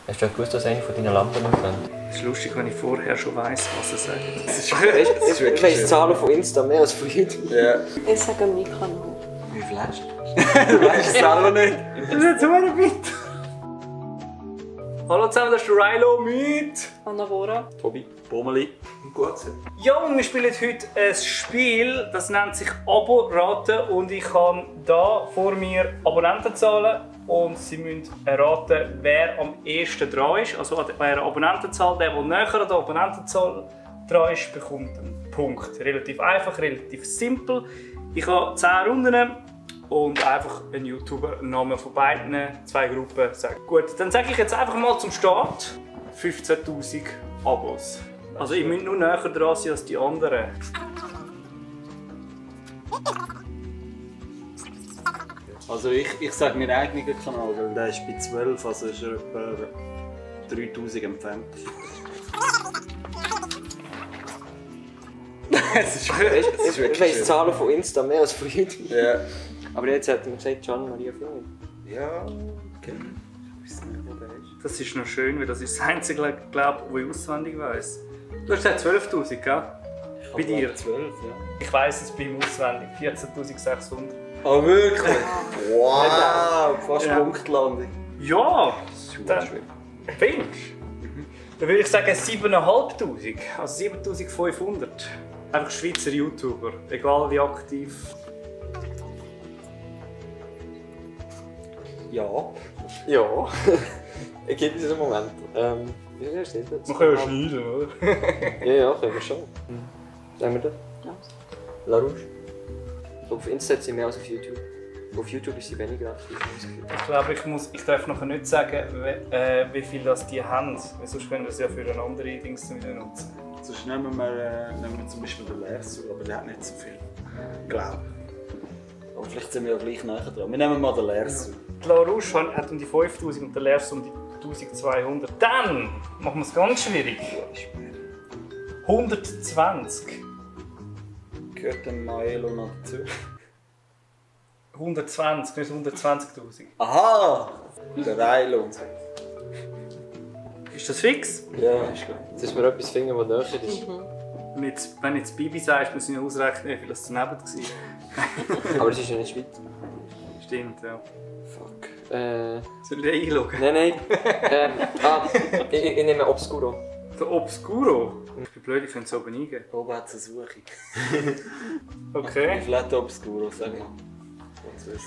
Hast du gewusst, dass eine von deinen Lampen nicht brennt? Es ist lustig, wenn ich vorher schon weiss, was er sagt. Ich weiss Zahlen von Insta mehr als von YouTube. Ja. Ich sage Mikro. Wie viel hast du? Du weißt es selber nicht. Das ist jetzt mal mit. Hallo zusammen, das ist Rilo mit Anna-Bora. Tobi. Bommeli. Gut. Ja, und wir spielen heute ein Spiel, das nennt sich Abo-Raten und ich habe hier vor mir Abonnentenzahlen und Sie müssen erraten, wer am ehesten dran ist. Also wer Abonnentenzahl, der näher an der Abonnentenzahl dran ist, bekommt einen Punkt. Relativ einfach, relativ simpel. Ich habe 10 Runden und einfach einen YouTuber-Namen von beiden, 2 Gruppen sagen. Gut, dann sage ich jetzt einfach mal zum Start 15'000 Abos. Also ich muss nur näher dran sein als die anderen. Also ich sage meinen eigenen Kanal, weil der ist bei 12, also ist er etwa 3000 entfernt. Es ist wirklich Ich weiss Zahlen von Insta mehr als von YouTube. Ja. Aber jetzt hat er mir gesagt, Gian Maria Philipp. Ja, okay. Ich weiß nicht, wo der ist. Das ist noch schön, weil das ist das einzige, glaube ich, ich auswendig weiss. Du hast gesagt 12'000, gell? Bei dir? 12, ja. Ich weiss es bei ihm auswendig. 14'600. Oh wirklich? Wow, fast Ja. Punktlandung. Ja! Dann Findest du? Dann würde ich sagen 7'500. Also 7'500. Einfach Schweizer YouTuber. Egal wie aktiv. Ja. Ja. Gibt es einen Moment. Wie steht das? Man kann ja schneiden, oder? Ja, können wir schon. Sagen wir das? Ja. La Rouge. Auf Insta sind sie mehr als auf YouTube. Auf YouTube ist sie weniger aktiv. Ich glaube, ich darf noch nicht sagen, wie viel das die haben. Weil sonst können wir es ja für eine andere Dings nutzen. Sonst nehmen wir zum Beispiel den Lersu, aber der hat nicht so viel. Glaube. Aber vielleicht sind wir ja gleich näher dran. Wir nehmen mal den Lersu. Die La Rouge hat um die 5000 und der Lers um die 1200. Dann machen wir es ganz schwierig. 120. Gehört der Maelo noch dazu? 120, nicht 120'000. Aha! Der Reilo. Ist das fix? Ja, ist gut. Jetzt ist mir etwas finden, das näher ist. Und jetzt, wenn du jetzt Bibi sagst, muss ich noch ausrechnen, wie viel das daneben war. Aber es ist ja nicht Schweiz. Stimmt, ja. Fuck. Soll ich einloggen? Nein. Ich nehme Obscuro. Der Obscuro? Ich bin blöd, ich könnte es oben eingeben. Oben hat es eine Suche. Wie Okay. viel hat der Obscuro, sag mal?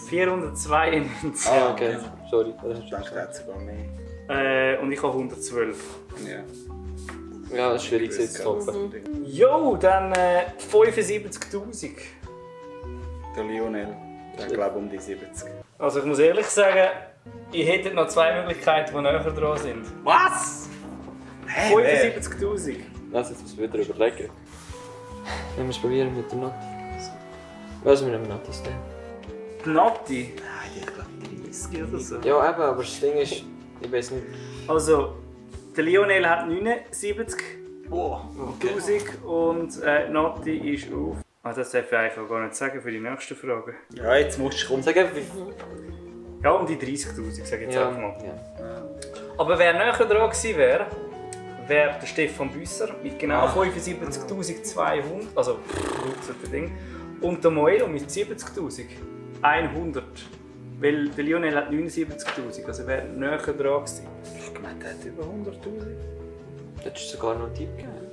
492. Ah, okay. Sorry. Ich denke, der hat sogar mehr. Und ich habe 112. Ja. Ja, das ist schwierig jetzt zu toppen. Jo, dann 75'000. Der Lionel. Der glaube um die 70. Also ich muss ehrlich sagen, ihr hättet noch 2 Möglichkeiten, die näher dran sind. Was? 75'000. Lass jetzt was wieder überlegen. Wenn wir es probieren mit dem Nati. Also wir nehmen Natis dann. Nati? Nein, ich glaube 30 oder so. Ja eben, aber das Ding ist, ich weiß nicht. Also, der Lionel hat 79'000 Boah, okay. und Nati ist auf... Ah, das darf ich eigentlich auch gar nicht sagen für die nächsten Fragen. Ja, jetzt musst du kommen. Sag einfach wie viel. Ja, um die 30'000, sage ich jetzt einfach mal. Ja. Aber wer näher dran gewesen wäre, wäre der Stefan Büsser mit genau 75'200, also das Ding. Und der Moelo mit 70'100. Weil der Lionel hat 79'000, also wäre näher dran gewesen. Ich meine, der hat über 100'000. Du hättest sogar noch einen Tipp gegeben.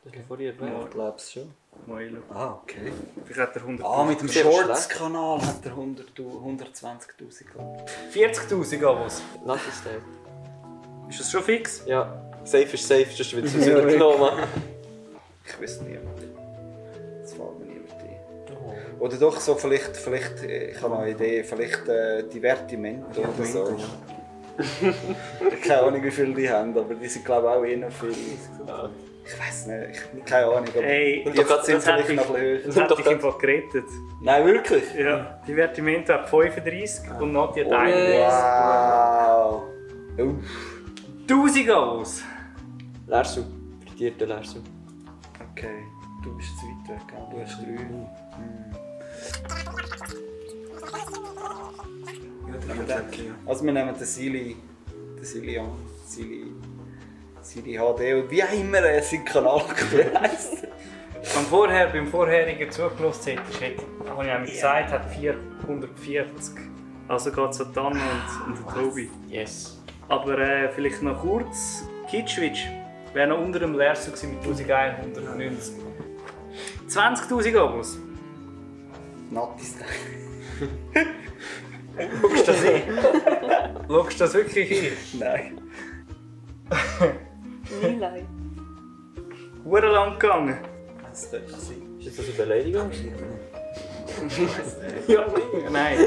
Das habe ich vorher erwähnt. Ja, ich glaube es schon. Moelo. Ah, okay. Vielleicht hat er 100'000. Ah, mit dem Sehr Shorts-Kanal hat er 120'000, glaube ich. 40'000 Abos. Nati-Style. Ist das schon fix? Ja. Safe ist safe, sonst wird es uns übergenommen. Ich weiß niemand. Das fällt mir niemand ein. Oder doch so vielleicht ich habe noch eine Idee, vielleicht Divertimento oder so. Keine Ahnung wie viele die haben, aber die sind glaube ich auch eher viel. Ich weiß nicht, keine Ahnung, aber Hey, die sind vielleicht noch ein bisschen höher. das hätte ich einfach gerettet. Nein, wirklich? Ja, Divertimento hat 35 und Nati hat 31. Wow! 1000 Abos! Lersu. Frittierte Lersu. Okay, du bist zu weit weg, gell? Du hast 3. Also wir nehmen den Sili der Silian, Sili HD und wie auch immer er seinen Kanal aktuell heisst. Beim vorherigen zugelassen hätte, habe ich einmal gesagt, hat 440. Also geht es an Anna und Tobi. Yes. Aber vielleicht noch kurz, Kitschwitsch wäre noch unter dem Leersu mit 1190. 20'000 Abos. Nattis. Schaust du das hin? Schaust du das wirklich hin? Nein. Nilay. Hure lang gegangen. Das könnte sein. Ist das eine Beleidigung? Ja, nein.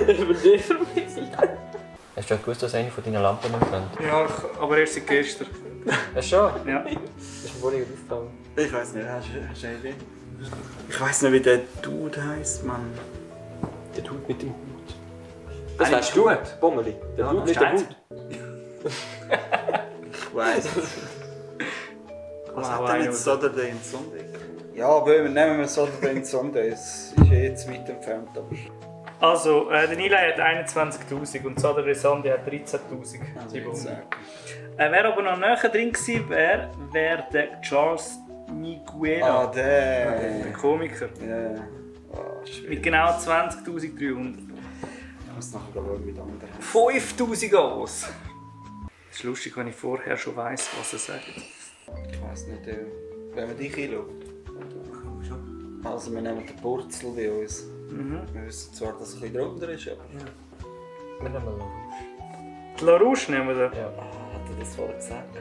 Hast du gewusst, dass eine von deinen Lampen nicht brennt? Ja, aber erst seit gestern. Hast du schon? Ja. Das ist mir vorhin aufgefallen. Ich weiß nicht, hast du eine Idee? Ich weiß nicht, wie der Dude heisst, Mann. Der Dude mit dem Hut. Das wärst du, Bommeli. Der Dude mit dem Hut. Ich weiss. Was Wow, hat denn einer jetzt Saturday and Sunday? Ja, aber nehmen wir Saturday and Sunday. Es ist jetzt weit entfernt. Aber... Also, der Nilay hat 21'000 und Saturday Sunday hat 13'700. Wer aber noch näher drin gewesen wäre, wäre der Charles Niguera, der Komiker. Ja. Oh, schwierig. Mit genau 20'300. Ich muss nachher schauen, wie der andere heißt. 5'000 Abos. Es ist lustig, wenn ich vorher schon weiss, was er sagt. Ich weiss nicht, wenn man dich einschaut. Also wir nehmen den Purzel bei uns. Wir wissen zwar, dass es ein bisschen drunter ist, aber... Wir nehmen LaRouche. Die LaRouche nehmen wir da. Ja. Hat er das vorher gesagt?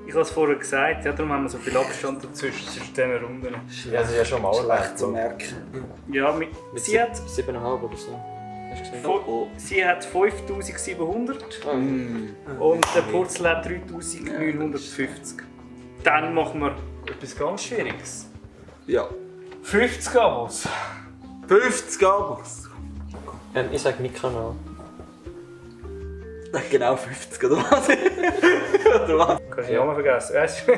Ich habe es vorher gesagt, ja, darum haben wir so viel Abstand dazwischen zwischen diesen Runden. Ja, das ist ja schon mal Schlecht zu merken. Ja, sie hat 7,5 oder so. Hast du gesehen? sie hat 5'700 Oh. und der Purzel hat 3'950. Dann machen wir etwas ganz Schwieriges. Ja. 50 Abos. 50 Abos! Ich sage mein Kanal. Genau 50, oder was? Oder was? Kann ich auch mal vergessen. Weißt du?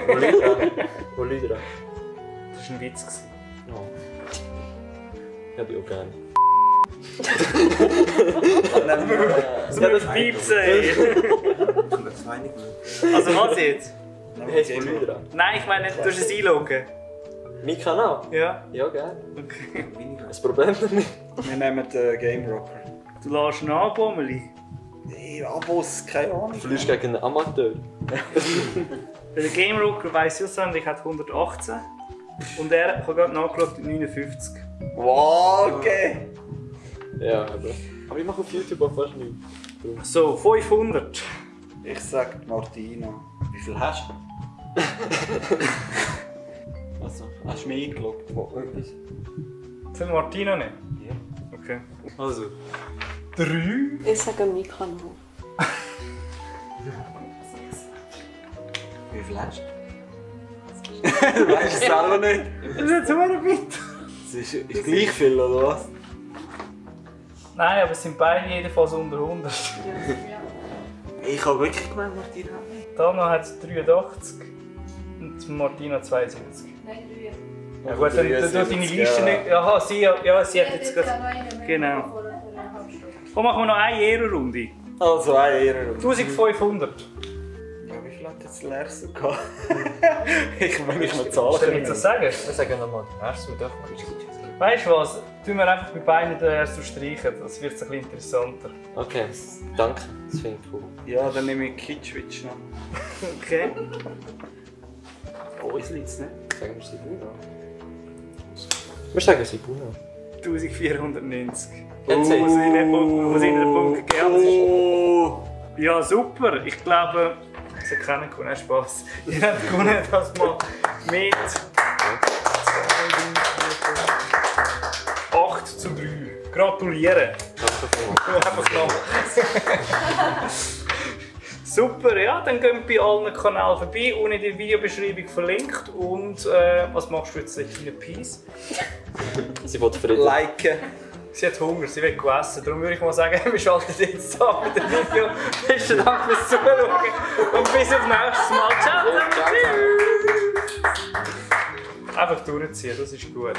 Wo Leute dran? Das war ein Witz. Oh. Ich habe ich auch gerne. Das muss piepsen, ey. Also was jetzt? Hast du wo Leute dran? Nein, ich meine, du hast es einloggen. Mein Kanal? Ja. Ja, gerne. Okay. Das Problem damit. Wir nehmen den Game Rocker. Du lässt ihn an, Bommeli. Nee, Abos, keine Ahnung. Du verlierst gegen einen Amateur. Der Game Rocker weiss auswendig, hat 118. Und er, ich habe gerade nachgeschaut, 59. Wow, okay. Ja, aber ich mache auf YouTube auch fast nichts. So, 500. Ich sag Martina. Wie viel hast du? Also, hast du mich eingeloggt? Etwas. Für Martina nicht? Ja. Okay. Also. 3. Ich sage meinen Kanal. Wie viel hast du? Du weißt es selber nicht. Das ist jetzt immer bitte. Es ist gleich viel, oder was? Nein, aber es sind beide jedenfalls unter 100. Ich habe wirklich gemeint, Martina. Dana hat 83 und Martina 72. Nein, 3. Ja gut, dann tut deine Liste nicht... Aha, sie hat jetzt gerade... Genau. Und machen wir noch eine Ehrenrunde. Also, eine Ehrenrunde. 1500. Ja, wie viel hat jetzt der Lersu gehabt? Ich will mich noch Willst zahlen. du nicht so sagen? Wir sagen nochmal, den Ersten dürfen wir. Weißt du was? Tun wir einfach bei beiden den ersten streichen. Das wird ein bisschen interessanter. Okay, danke. Das finde ich cool. Ja, dann nehme ich Kitschwitsch noch. Okay. Oh, ich liegt es nicht. Sagen wir Sibuna. Wir sagen Sibuna. 1490. Erzähl. Wo sind den Punkt gegeben? Oh! Ja, super. Ich glaube, sie haben keinen gewonnen. Spaß. Ihr habt gewonnen das mal mit 8:3. Gratuliere. Einfach noch. Super, ja, dann gehen wir bei allen Kanälen vorbei, unten in der Videobeschreibung verlinkt. Und was machst du jetzt, Tina Peace? Sie will Frieden. Liken. Sie hat Hunger, sie will essen. Darum würde ich mal sagen, wir schalten jetzt ab mit dem Video. Besten Dank fürs Zuschauen und bis auf nächstes Mal. Ciao zusammen. Tschüss. Einfach durchziehen, das ist gut.